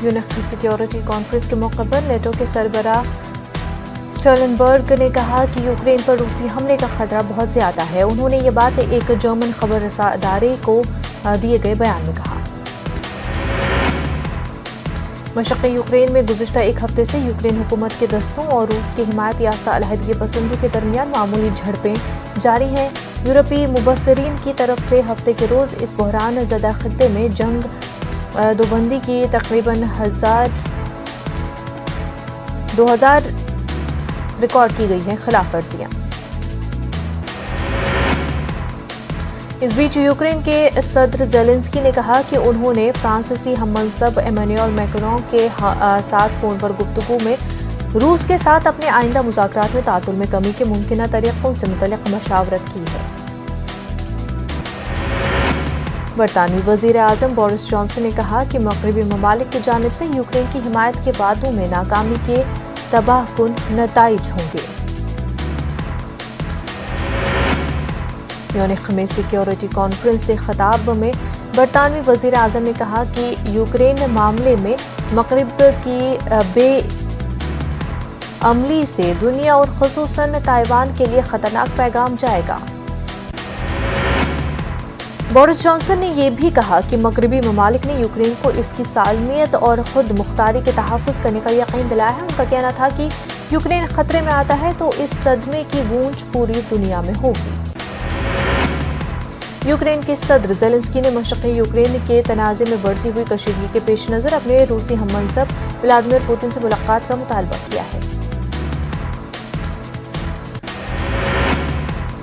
Unique security conference के मौके पर नेटो के सरबराह स्टोलनबर्ग ने कहा कि यूक्रेन पर रूसी हमले का खतरा बहुत ज्यादा है। उन्होंने ये बात एक जर्मन खबर रसा अदारे को दिए गए बयान में कहा। मशरक़ी यूक्रेन में गुज़िश्ता एक हफ्ते से यूक्रेन हुकूमत के दस्तों और रूस की हिमायत याफ्ता अलहदगी पसंदों के दरमियान मामूली झड़पें जारी हैं। यूरोपीय मुबस्सिरीन की तरफ से हफ्ते के रोज़ इस बहरान ज़दा खित्ते में जंग दोबंदी की तकरीबन 2000 रिकॉर्ड की गई हैं खिलाफ वर्जियां। इस बीच यूक्रेन के सदर ज़ेलेंस्की ने कहा कि उन्होंने फ्रांसीसी हममनसब एमेनुएल मैक्रों के साथ फोन पर गुफ्तगू में रूस के साथ अपने आइंदा मुज़ाकरात में तातुल में कमी के मुमकिन तरीक़ों से मुतल्लिक़ मशावरत की है। बरतानवी वज़ीर आज़म बोरिस जॉनसन ने कहा कि मग़रिबी ममालिक की जानिब से यूक्रेन की हिमायत के वादों में नाकामी के तबाहकुन नताइज होंगे। यूनिक में सिक्योरिटी कॉन्फ्रेंस से खिताब में बरतानवी वज़ीर आज़म ने कहा कि यूक्रेन मामले में मग़रिब की बेअमली से दुनिया और ख़ुसूसन ताइवान के लिए ख़तरनाक पैगाम जाएगा। बोरिस जॉनसन ने यह भी कहा कि मग़रिबी ममालिक ने यूक्रेन को इसकी सालमियत और खुद मुख्तारी के तहफ़्फ़ुज़ करने का यकीन दिलाया है। उनका कहना था कि यूक्रेन खतरे में आता है तो इस सदमे की गूंज पूरी दुनिया में होगी। यूक्रेन के सदर ज़ेलेंस्की ने मशरक़ी यूक्रेन के तनाज़े में बढ़ती हुई कशीदगी के पेश नज़र अपने रूसी हममनसब व्लादिमीर पुतिन से मुलाकात का मुतालबा किया है।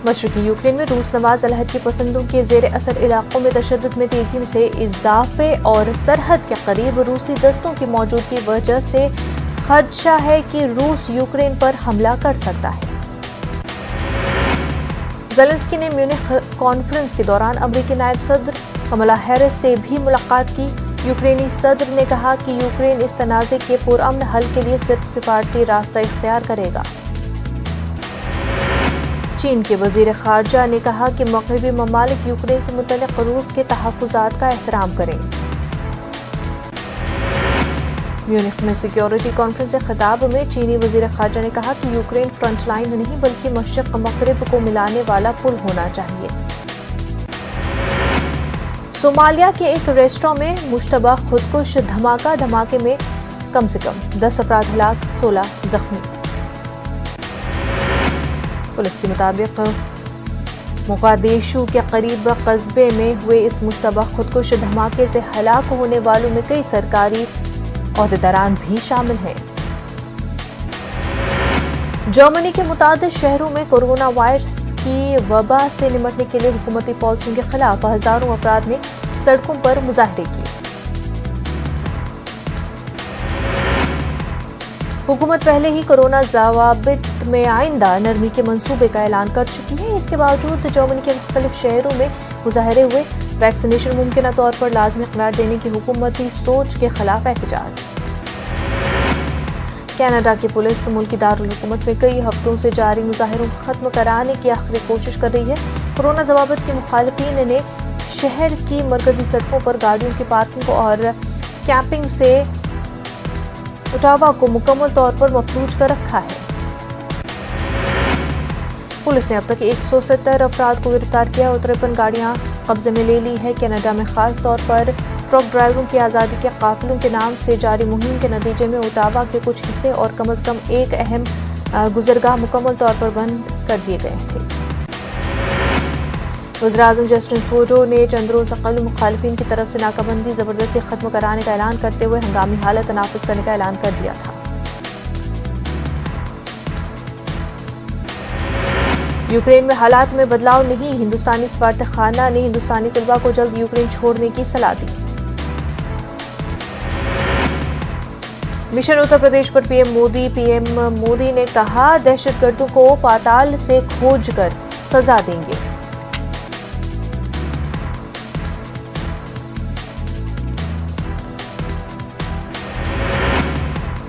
मशरक़ी यूक्रेन में रूस नवाज अलहदगी पसंदों के ज़ेर असर इलाकों में तशद्दुद में तेजी से इजाफे और सरहद के करीब रूसी दस्तों की मौजूदगी की वजह से खदशा है कि रूस यूक्रेन पर हमला कर सकता है। ज़ेलेंस्की ने म्यूनिख कॉन्फ्रेंस के दौरान अमरीकी नायब सदर कमला हैरिस से भी मुलाकात की। यूक्रेनी सदर ने कहा कि यूक्रेन इस तनाज़े के पुरअमन हल के लिए सिर्फ सिफारती रास्ता इख्तियार करेगा। चीन के वज़ीर ख़ारजा ने कहा कि मग़रिबी ममालिक यूक्रेन से मुतल्लिक़ रूस के तहफ़्फ़ुज़ात का एहतराम करें। म्यूनिख में सिक्योरिटी कॉन्फ्रेंस से खिताब में चीनी वज़ीर ख़ारजा ने कहा कि यूक्रेन फ्रंट लाइन नहीं बल्कि मशरिक़ मग़रिब को मिलाने वाला पुल होना चाहिए। सोमालिया के एक रेस्टोरेंट में मुश्तबा खुदकुश धमाके में कम से कम 10 अफराद हलाक, 16 जख्मी। पुलिस के मुताबिक मोगादिशु के करीब कस्बे में हुए इस मुश्तबा खुदकुश धमाके से हलाक होने वालों में कई सरकारी ओहदेदारान भी शामिल हैं। जर्मनी के मुतादिद शहरों में कोरोना वायरस की वबा से निपटने के लिए हुकूमती पॉलिसियों के खिलाफ हजारों अफराद ने सड़कों पर मुजाहरे किए। हुकूमत पहले ही कोरोना ज़वाबित में आइंदा नरमी के मंसूबे का ऐलान कर चुकी है। इसके बावजूद जर्मनी के मुख्तलिफ शहरों में मुजाहरे हुए। वैक्सीनेशन मुमकिन तौर पर लाजमी करार देने की हुकूमती सोच के खिलाफ एहतजाज। कनाडा की पुलिस मुल्की दारुल हुकूमत में कई हफ्तों से जारी मुजाहरों को खत्म कराने की आखिरी कोशिश कर रही है। कोरोना ज़वाबित के मुखालिफिन ने शहर की मरकजी सड़कों पर गाड़ियों की पार्किंग और कैंपिंग से उटावा को मुकम्मल तौर पर मफलूज कर रखा है। पुलिस ने अब तक 170 अफराद को गिरफ्तार किया और 53 गाड़ियां कब्जे में ले ली है। कनाडा में खास तौर पर ट्रक ड्राइवरों की आज़ादी के काफिलों के नाम से जारी मुहिम के नतीजे में ओटावा के कुछ हिस्से और कम अज़ कम एक अहम गुजरगाह मुकम्मल तौर पर बंद कर दिए गए थे। वज़ीर-ए-आज़म जस्टिन ट्रूडो ने चंद रोज़ कबल मुखालिफिन की तरफ से नाकाबंदी ज़बरदस्ती खत्म कराने का ऐलान करते हुए हंगामी हालत नाफिज करने का ऐलान कर दिया था। यूक्रेन में हालात में बदलाव नहीं, हिंदुस्तानी सफारत खाना ने हिंदुस्तानी तलबा को जल्द यूक्रेन छोड़ने की सलाह दी। मिशन उत्तर प्रदेश पर पीएम मोदी ने कहा दहशतगर्दों को पाताल से खोज कर सजा देंगे।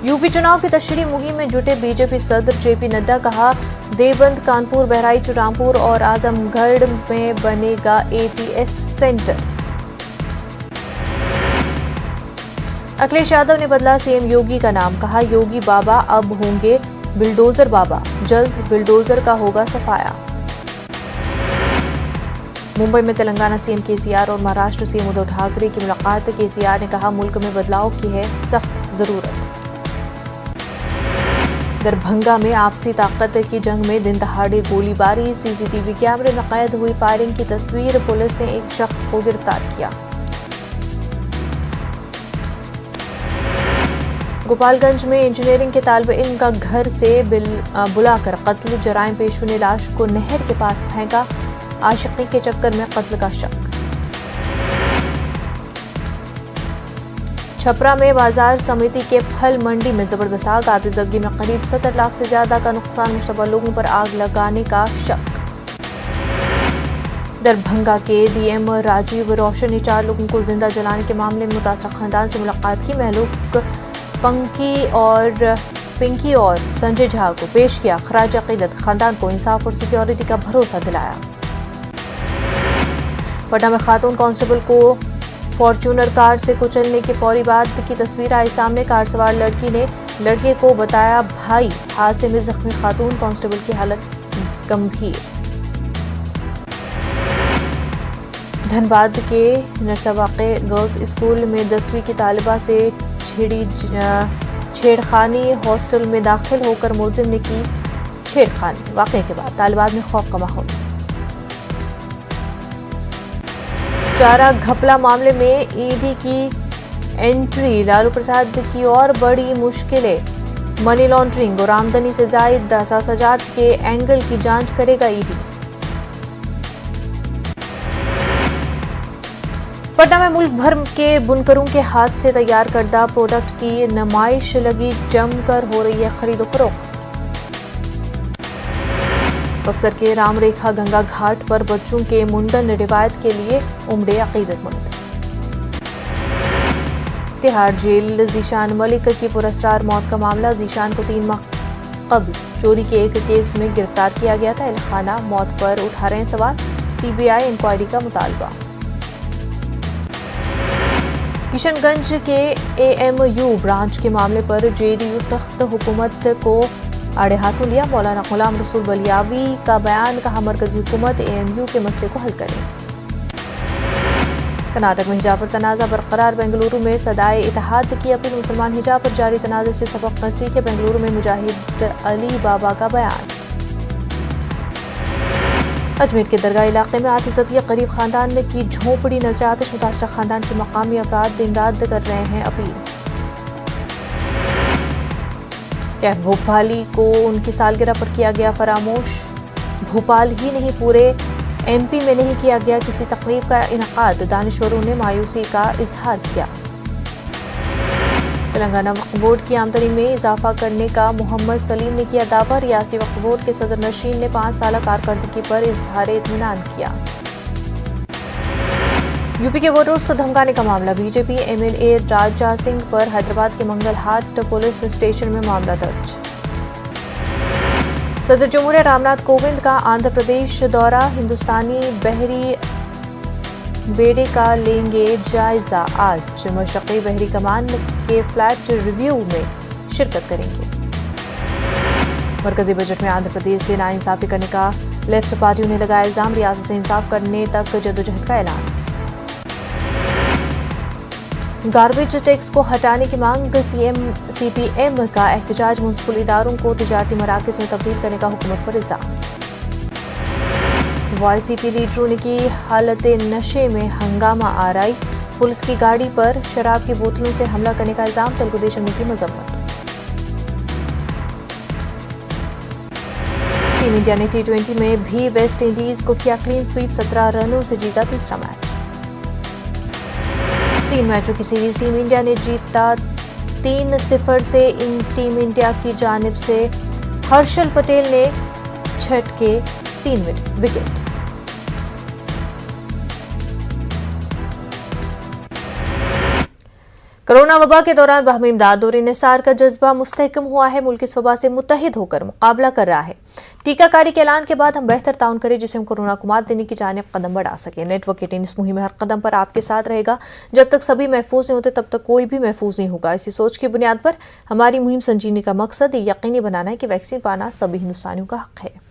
यूपी चुनाव की तशरीह मुहिम में जुटे बीजेपी सदर जेपी नड्डा कहा देवबंद, कानपुर, बहराइच, रामपुर और आजमगढ़ में बनेगा एटीएस सेंटर। अखिलेश यादव ने बदला सीएम योगी का नाम, कहा योगी बाबा अब होंगे बिल्डोजर बाबा, जल्द बिल्डोजर का होगा सफाया। मुंबई में तेलंगाना सीएम केसीआर और महाराष्ट्र सीएम उद्धव ठाकरे की मुलाकात। केसीआर ने कहा मुल्क में बदलाव की है सख्त जरूरत। दरभंगा में आपसी ताकत की जंग में दिन दहाड़े गोलीबारी, सीसीटीवी कैमरे में कैद हुई फायरिंग की तस्वीर। पुलिस ने एक शख्स को गिरफ्तार किया। गोपालगंज में इंजीनियरिंग के तालिब इल्म का घर से बुलाकर कत्ल, जराइम पेशों ने लाश को नहर के पास फेंका, आशिकी के चक्कर में कत्ल का शक। छपरा में बाजार समिति के फल मंडी में जबरदस्त आग, आतिशबाजी में करीब 70 लाख से ज्यादा का नुकसान, मुश्तबा लोगों पर आग लगाने का शक। दरभंगा के डीएम राजीव रोशन ने 4 लोगों को जिंदा जलाने के मामले में मुतासरा खानदान से मुलाकात की। महलूक पिंकी और संजय झा को पेश किया, खराज अकीदत, खानदान को इंसाफ और सिक्योरिटी का भरोसा दिलाया। पटना में खातून कांस्टेबल को फॉर्च्यूनर कार से कुचलने के फौरी बाद की तस्वीर आई सामने। कार सवार लड़की ने लड़के को बताया भाई। हादसे में जख्मी खातून कांस्टेबल की हालत गंभीर। धनबाद के नरसवाके गर्ल्स स्कूल में 10वीं की तालिबा से छिड़ी छेड़खानी, हॉस्टल में दाखिल होकर मुलजिम ने की छेड़खानी। वाकये के बाद तालिबात में खौफ का माहौल। चारा घपला मामले में ईडी की एंट्री, लालू प्रसाद की और बड़ी मुश्किलें, मनी लॉन्ड्रिंग और आमदनी से जायद सजात के एंगल की जांच करेगा ईडी। पटना में मुल्क भर के बुनकरों के हाथ से तैयार करदा प्रोडक्ट की नुमाइश लगी, जमकर हो रही है खरीदो फरोख्त। बक्सर के रामरेखा गंगा घाट पर बच्चों के मुंडन रिवायत के लिए उमड़े अकीदतमंद। तिहाड़ जेल जीशान मलिक की पुरस्कार मौत का मामला, जीशान को 3 माह कबल चोरी के एक केस में गिरफ्तार किया गया था। एहलखाना मौत पर उठा रहे हैं सवाल, सीबीआई इंक्वायरी का मुतालबा। किशनगंज के एएमयू ब्रांच के मामले पर जेडीयू सख्त, हुकूमत को आड़े हाथों लिया। मौलाना गुलाम रसूल बलियावी का बयान, कहा मरकजी हुकूमत एएमयू के मसले को हल करे। कर्नाटक में हिजाब पर तनाज़ा बरकरार, बेंगलुरु में सदाए इत्तेहाद की अपील, मुसलमान हिजाब पर जारी तनाज़े से सबक न सीखे। बेंगलुरु में मुजाहिद अली बाबा का बयान। अजमेर के दरगाह इलाके में आतिशबाजी, करीब खानदान ने की झोंपड़ी नजर आतिश, मुतासरा खानदान के मकामी अफराद दिन रात कर रहे हैं अपील। कैफ भोपाली को उनकी सालगिरह पर किया गया फरामोश, भोपाल ही नहीं पूरे एमपी में नहीं किया गया किसी तकरीब का इनकाद, दानिशवरों ने मायूसी का इजहार किया। तेलंगाना वक्फ बोर्ड की आमदनी में इजाफा करने का मोहम्मद सलीम ने किया दावा, रियासती वक्फ बोर्ड के सदर नशीन ने 5 साल कारकर्दगी पर इजहार इत्मीनान किया। यूपी के वोटर्स को धमकाने का मामला, बीजेपी एमएलए राजा सिंह पर हैदराबाद के मंगल हाट पुलिस स्टेशन में मामला दर्ज। सदर जमहूरिया रामनाथ कोविंद का आंध्र प्रदेश दौरा, हिंदुस्तानी बहरी बेड़े का लेंगे जायजा, आज मशरक़ी बहरी कमान के फ्लैट रिव्यू में शिरकत करेंगे। मरकजी बजट में आंध्र प्रदेश से नाइंसाफी करने का लेफ्ट पार्टियों ने लगाया इल्जाम, रियासत से इंसाफ करने तक जदोजहद का ऐलान। गार्बेज टैक्स को हटाने की मांग, सीपीएम का एहतजाज, म्युनिसिपल इदारों को तिजारती मराकज़ में तब्दील करने का हुकूमत पर इल्जाम। वाईसीपी लीडरों ने की हालत नशे में हंगामा आराई, पुलिस की गाड़ी पर शराब की बोतलों से हमला करने का इल्जाम, तेलुगु देशम ने की मजम्मत। टीम इंडिया ने T20 में भी वेस्ट इंडीज को किया क्लीन स्वीप, 17 रनों से जीता तीसरा मैच। 3 मैचों की सीरीज टीम इंडिया ने जीता 3-0 से। टीम इंडिया की जानिब से हर्षल पटेल ने छटके 3 विकेट। कोरोना वबा के दौरान बाहमी इमदाद और इंसार का जज्बा मुस्तहकम हुआ है। मुल्क इस वबा से मुत्तहिद होकर मुकाबला कर रहा है। टीकाकारी के ऐलान के बाद हम बेहतर ताउन करें जिससे हम कोरोना को मात देने की जानिब कदम बढ़ा सकें। नेटवर्क 18 इस मुहिम में हर कदम पर आपके साथ रहेगा। जब तक सभी महफूज नहीं होते तब तक कोई भी महफूज नहीं होगा। इसी सोच की बुनियाद पर हमारी मुहिम संजीवनी का मकसद यकीनी बनाना है कि वैक्सीन पाना सभी हिंदुस्तानियों का हक है।